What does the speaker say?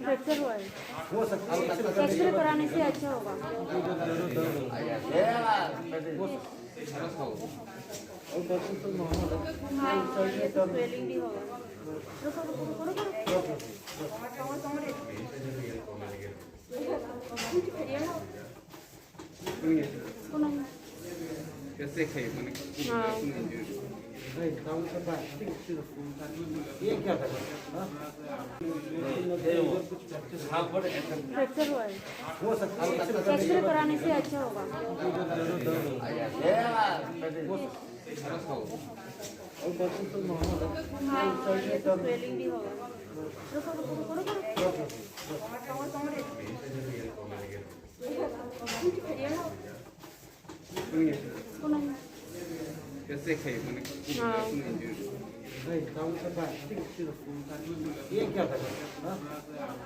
Fracture हुआ है, x ray कराने से अच्छा होगा। हाँ, ये तो स्वेलिंग भी होगा। रुको रुको रुको रुको कैसे खाई मैंने हाँ, ये क्या कर रहा फ्रैक्चर हुआ है, एक्सरे कराने से अच्छा होगा। हाँ, ये तो स्वेलिंग भी होगा। रुको रुको रुको रुको कैसे खाई मैंने हाँ, ये क्या कर रहा